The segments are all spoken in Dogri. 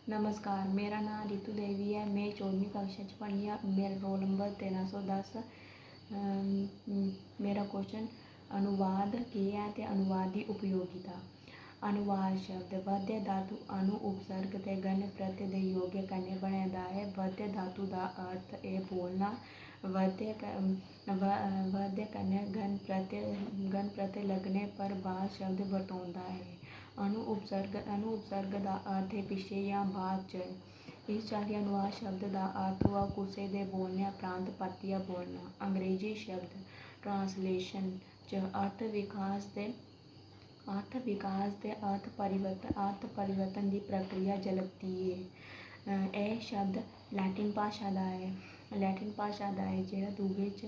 नमस्कार, मेरा नाम रितु देवी है। मैं 14वीं कक्षा च पढ़नी आं। मेरा रोल नंबर 1310। मेरा क्वेश्चन अनुवाद केह् है ते अनुवाद दी उपयोगिता। अनुवाद शब्द वाद्य धातु अनु उपसर्ग ते गण प्रत्यय दे योग कन्नै बने दा है। वाद्य धातु दा अर्थ है बोलना। वाद्य कन्नै गण प्रत्यय लगने पर बाद शब्द बरतोंदा है। अनु उपसर्ग दा अर्थ है पिछे या बाद च। इस चाल्ली अनुवाद शब्द दा अर्थ हुआ कुसै दे बोलने उपरांत परतियै बोलना। अंग्रेजी शब्द ट्रांसलेशन च अर्थ विकास ते अर्थ परिवर्तन दी प्रक्रिया झलकदी है। यह शब्द लैटिन भाशा दा है जेह्ड़ा दूए च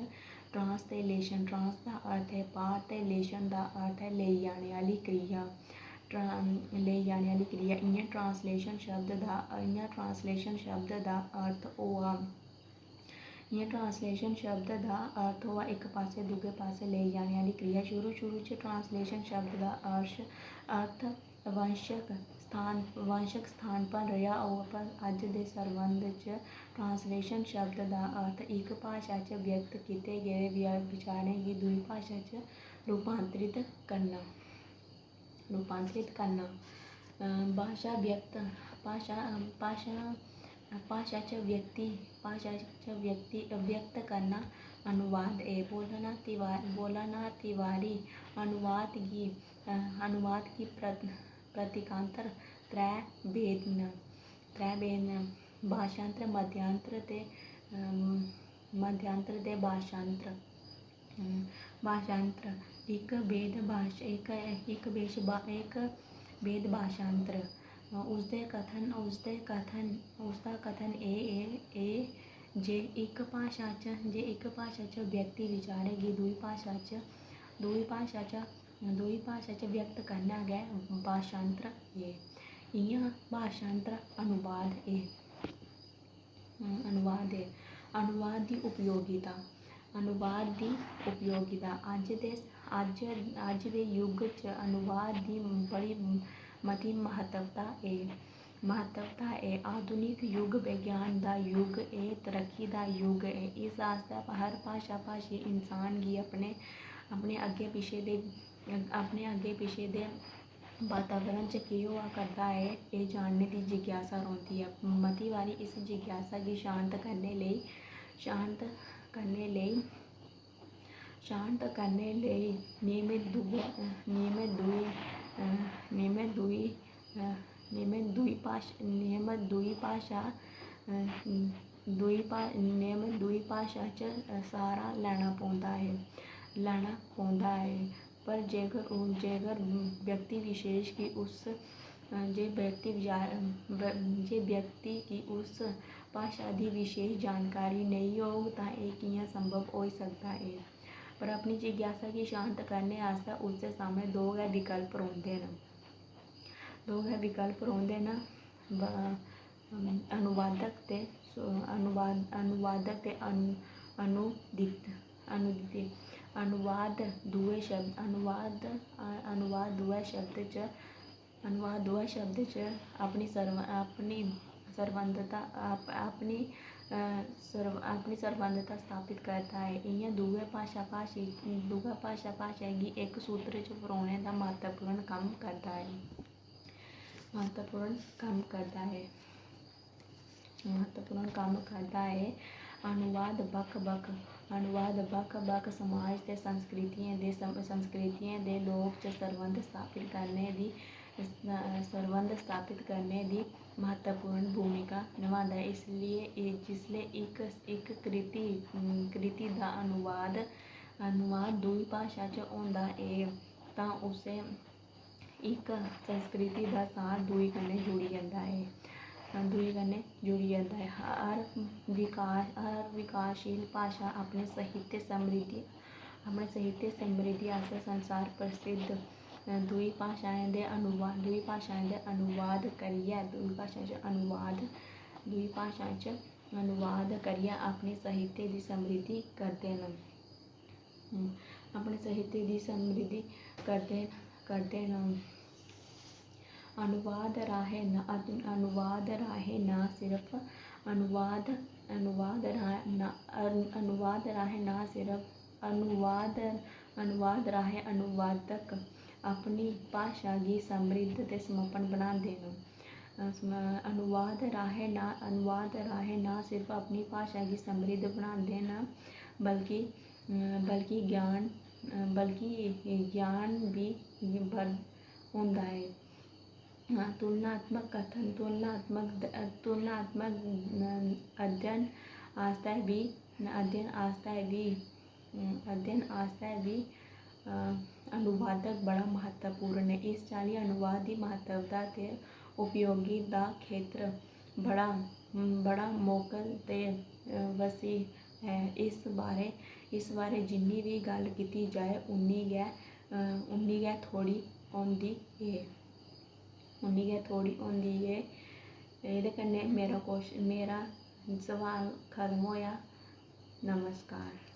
ट्रांसलेशन। ट्रांस दा अर्थ है पार ते लेशन दा अर्थ है लेई जाने आह्ली क्रिया। इ'यां ट्रांसलेशन शब्द दा अर्थ होआ इक पास्से दूए पास्से लेई जाने आह्ली क्रिया। शुरू च ट्रांसलेशन शब्द दा अर्थ वंशक स्थान पर रेहा होग, पर अज्ज दे संदर्भ च ट्रांसलेशन शब्द दा अर्थ इक भाशा च व्यक्त कीते गेदे विचारें गी दूई भाशा च रूपांतरित करना। भाशा च व्यक्त करना अनुवाद है। बोलना तिवारी अनुवाद गी प्रतीकांतर त्रै भेद न भाशांतर, मध्यांतर ते भाशांतर। एक भेद भाशांतर। उसदा कथन एह् जे इक भाशा च व्यक्ति विचारें गी दूई भाशा च व्यक्त करना गै भाशांतर ऐ। इ'यां भाशांतर अनुवाद है। अनुवाद दी उपयोगिता। अज्ज दे युग च अनुवाद दी बड़ी मती महत्वता है। आधुनिक युग विज्ञान दा युग है, तरक्की दा युग है। इस आस्तै हर भाशी इंसान गी अपने अग्गें पिछे दे वातावरण च केह् होआ करदा है एह् जानने दी जिज्ञासा रौंह्दी है। मती बारी इस जिज्ञासा गी शांत करने लेई नियमत दूई भाशा च सहारा लैना पौंदा है। पर जेकर व्यक्ति विशेश गी उस भाशा दी विशेश जानकारी नेईं होग तां एह् कि'यां संभव होई सकदा है। पर अपनी जिज्ञासा गी शांत करने आस्तै उसदे सामनै दो गै विकल्प रौंह्दे न अनुवादक ते अनुदित। अनुवाद दुए शब्द च अपनी सरबंधता स्थापित करदा है। इ'यां दूए भाशा गी इक सूत्र च परोने दा महत्वपूर्ण कम्म करदा है। अनुवाद बक्ख-बक्ख समाज ते संस्कृतियें दे लोक च सरबंध स्थापित करने दी महत्वपूर्ण भूमिका निभांदा है। इसलिए जिसलै इक कृति दा अनुवाद दूई भाशा च होंदा है तां उस इक संस्कृति दा सार दूई कन्नै जुड़ी जंदा है। हर विकासशील भाशा अपने साहित्य समृद्धि आस्तै संसार प्रसिद्ध दूई भाशाएं दे अनुवाद करियै अपने साहित्य दी समृद्धि करदे न। अनुवाद राहें सिर्फ अनुवाद अनुवाद राहें ना सिर्फ अनुवाद राहें अनुवादक अपनी भाशा गी समृद्ध ते समर्पण बनांदे न। अनुवाद राहें ना सिर्फ अपनी भाशा गी समृद्ध बनांदे न बल्कि ज्ञान भी बद्ध होंदा है। तुलनात्मक कथन तुलनात्मक अध्ययन आस्तै भी अनुवादक बड़ा महत्वपूर्ण है। इस चाल्ली अनुवाद दी महत्वता ते उपयोगी दा खेत्र बड़ा मोकल ते वसीह है। इस बारे जिन्नी भी गल्ल कीती जाए उन्नी गै थोड़ी होंदी ऐ। एह्दे कन्नै मेरा सवाल खत्म होया। नमस्कार।